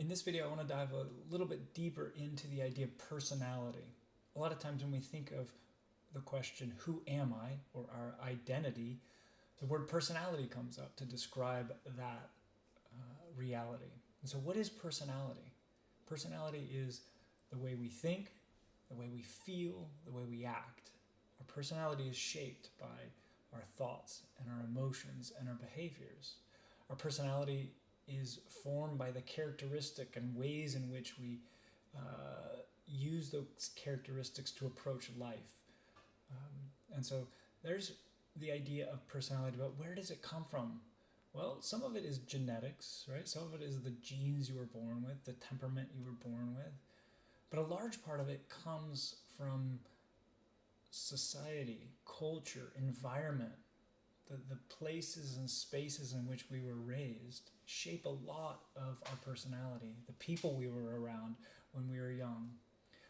In this video, I want to dive a little bit deeper into the idea of personality. A lot of times when we think of the question, who am I, or our identity, the word personality comes up to describe that reality. And so what is personality? Personality is the way we think, the way we feel, the way we act. Our personality is shaped by our thoughts and our emotions and our behaviors. Our personality is formed by the characteristic and ways in which we use those characteristics to approach life. And so there's the idea of personality, but where does it come from? Well, some of it is genetics, right? Some of it is the genes you were born with, the temperament you were born with. But a large part of it comes from society, culture, environment. The places and spaces in which we were raised shape a lot of our personality, the people we were around when we were young.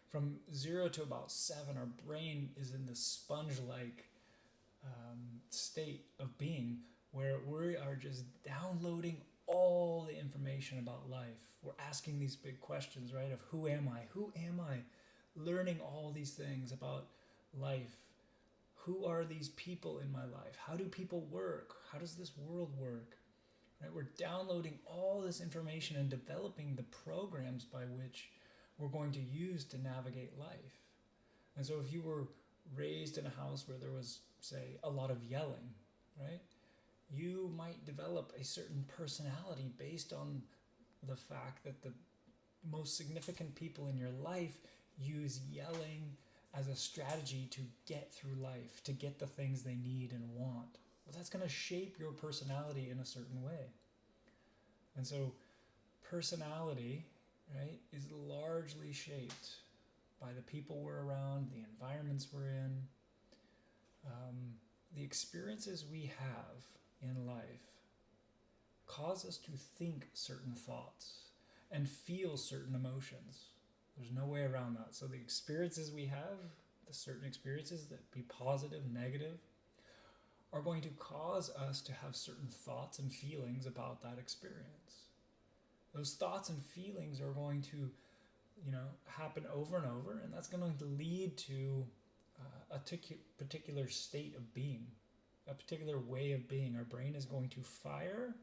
From 0 to about 7, our brain is in this sponge-like state of being where we are just downloading all the information about life. We're asking these big questions, right? Of who am I? Who am I? Learning all these things about life. Who are these people in my life? How do people work? How does this world work? Right? We're downloading all this information and developing the programs by which we're going to use to navigate life. And so if you were raised in a house where there was, say, a lot of yelling, right? You might develop a certain personality based on the fact that the most significant people in your life use yelling as a strategy to get through life, to get the things they need and want. Well, that's going to shape your personality in a certain way. And so personality, right, is largely shaped by the people we're around, the environments we're in, the experiences we have in life cause us to think certain thoughts and feel certain emotions. There's no way around that. So the experiences we have, the certain experiences that be positive, negative, are going to cause us to have certain thoughts and feelings about that experience. Those thoughts and feelings are going to, happen over and over, and that's going to lead to a particular state of being, a particular way of being. Our brain is going to fire.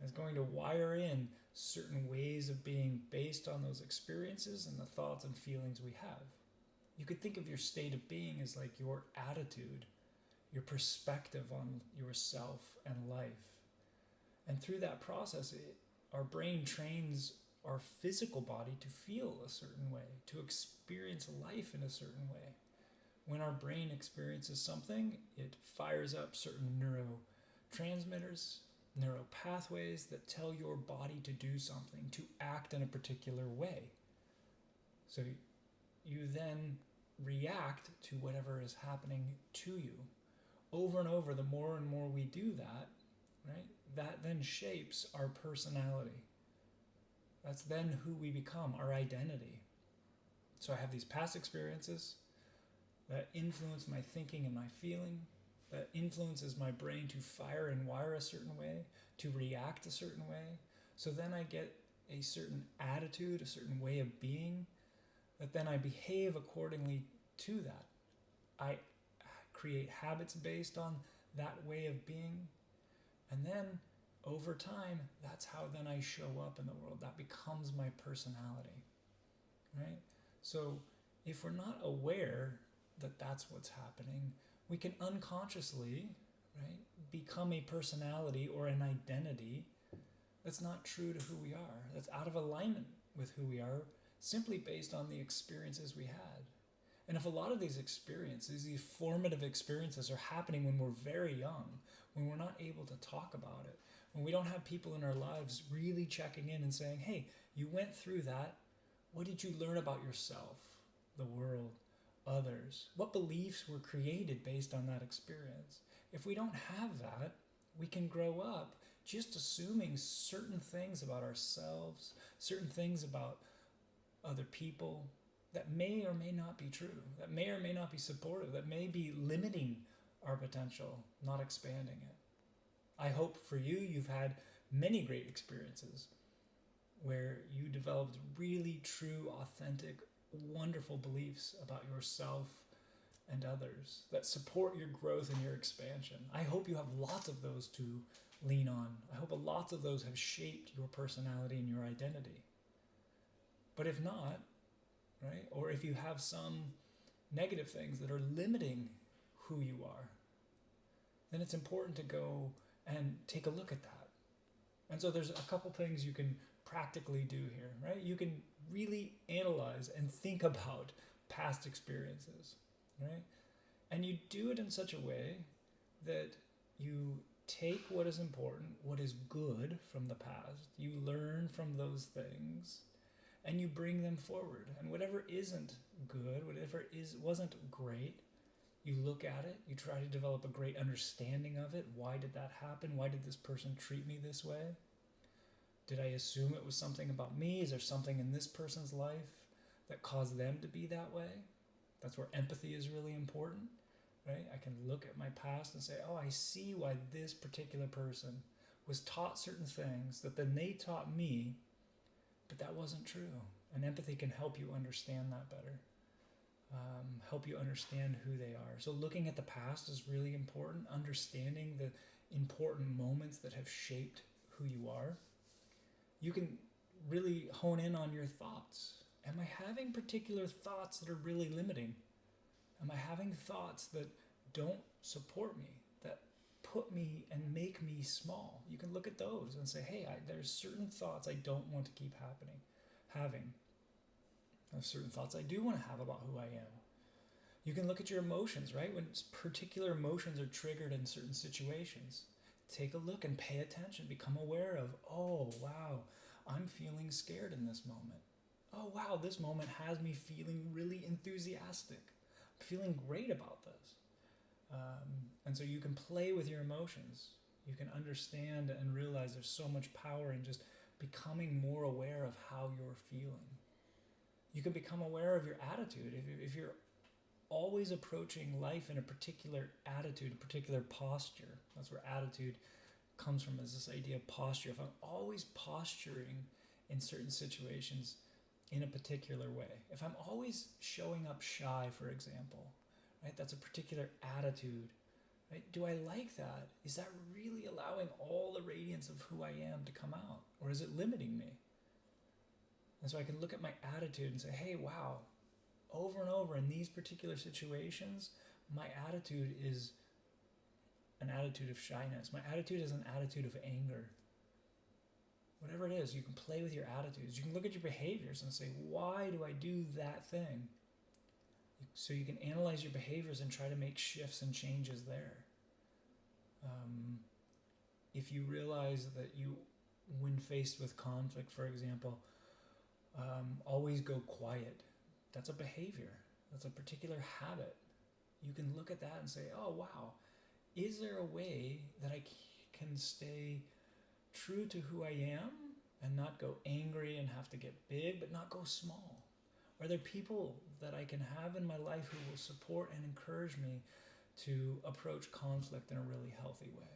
It's going to wire in certain ways of being based on those experiences and the thoughts and feelings we have. You could think of your state of being as like your attitude, your perspective on yourself and life. And through that process, our brain trains our physical body to feel a certain way, to experience life in a certain way. When our brain experiences something, it fires up certain neurotransmitters, neural pathways that tell your body to do something, to act in a particular way. So you then react to whatever is happening to you. Over and over, the more and more we do that, right, that then shapes our personality. That's then who we become, our identity. So I have these past experiences that influence my thinking and my feeling, that influences my brain to fire and wire a certain way, to react a certain way. So then I get a certain attitude, a certain way of being, that then I behave accordingly to that. I create habits based on that way of being. And then over time, that's how then I show up in the world. That becomes my personality, right? So if we're not aware that that's what's happening, we can unconsciously, right, become a personality or an identity that's not true to who we are, that's out of alignment with who we are, simply based on the experiences we had. And if a lot of these experiences, these formative experiences, are happening when we're very young, when we're not able to talk about it, when we don't have people in our lives really checking in and saying, hey, you went through that, what did you learn about yourself, the world, others? What beliefs were created based on that experience? If we don't have that, we can grow up just assuming certain things about ourselves, certain things about other people that may or may not be true, that may or may not be supportive, that may be limiting our potential, not expanding it. I hope for you, you've had many great experiences. where you developed really true, authentic, wonderful beliefs about yourself and others that support your growth and your expansion. I hope you have lots of those to lean on. I hope lots of those have shaped your personality and your identity. But if not, right, or if you have some negative things that are limiting who you are, then it's important to go and take a look at that. And so there's a couple things you can practically do here, right? You can really analyze and think about past experiences, right? And you do it in such a way that you take what is important, what is good from the past, you learn from those things, and you bring them forward. And whatever isn't good, whatever wasn't great, you look at it, you try to develop a great understanding of it. Why did that happen? Why did this person treat me this way? Did I assume it was something about me? Is there something in this person's life that caused them to be that way? That's where empathy is really important, right? I can look at my past and say, oh, I see why this particular person was taught certain things that then they taught me, but that wasn't true. And empathy can help you understand that better, help you understand who they are. So looking at the past is really important, understanding the important moments that have shaped who you are. You can really hone in on your thoughts. Am I having particular thoughts that are really limiting? Am I having thoughts that don't support me, that put me and make me small? You can look at those and say, hey, there's certain thoughts I don't want to keep having. There's certain thoughts I do want to have about who I am. You can look at your emotions, right? When particular emotions are triggered in certain situations, take a look and pay attention. Become aware of, oh, wow, I'm feeling scared in this moment. Oh, wow, this moment has me feeling really enthusiastic. I'm feeling great about this. And so you can play with your emotions. You can understand and realize there's so much power in just becoming more aware of how you're feeling. You can become aware of your attitude. If you're always approaching life in a particular attitude, a particular posture, that's where attitude comes from, is this idea of posture. If I'm always posturing in certain situations in a particular way, if I'm always showing up shy, for example, right, that's a particular attitude, right? Do I like that? Is that really allowing all the radiance of who I am to come out? Or is it limiting me? And so I can look at my attitude and say, hey, wow, over and over in these particular situations, my attitude is an attitude of shyness. My attitude is an attitude of anger. Whatever it is, you can play with your attitudes. You can look at your behaviors and say, why do I do that thing? So you can analyze your behaviors and try to make shifts and changes there. If you realize that you, when faced with conflict, for example, always go quiet, that's a behavior. That's a particular habit. You can look at that and say, oh, wow, is there a way that I can stay true to who I am and not go angry and have to get big, but not go small? Are there people that I can have in my life who will support and encourage me to approach conflict in a really healthy way?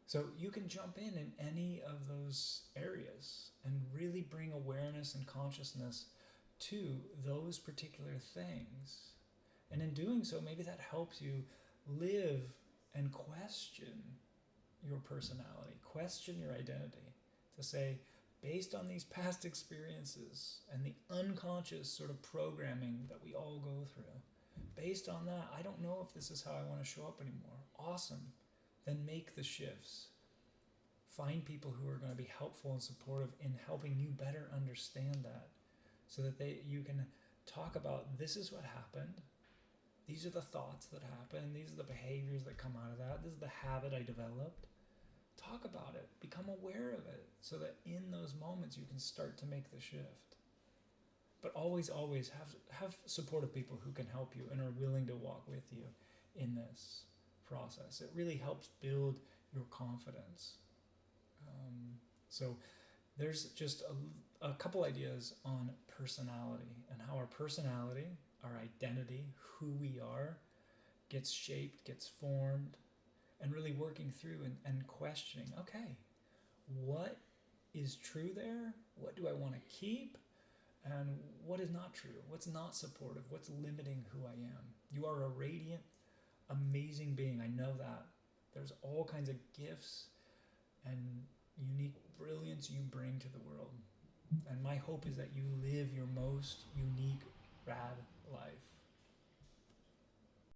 So you can jump in any of those areas and really bring awareness and consciousness to those particular things. And in doing so, maybe that helps you live and question your personality, question your identity, to say, based on these past experiences and the unconscious sort of programming that we all go through, based on that, I don't know if this is how I want to show up anymore. Awesome. Then make the shifts. Find people who are going to be helpful and supportive in helping you better understand that, so that you can talk about, this is what happened. These are the thoughts that happen. These are the behaviors that come out of that. This is the habit I developed. Talk about it. Become aware of it, so that in those moments you can start to make the shift. But always have supportive people who can help you and are willing to walk with you in this process. It really helps build your confidence. So there's just a couple ideas on personality and how our personality, our identity, who we are, gets shaped, gets formed, and really working through and questioning, okay, what is true there? What do I want to keep? And what is not true? What's not supportive? What's limiting who I am? You are a radiant, amazing being. I know that. There's all kinds of gifts and unique brilliance you bring to the world. And my hope is that you live your most unique, rad life.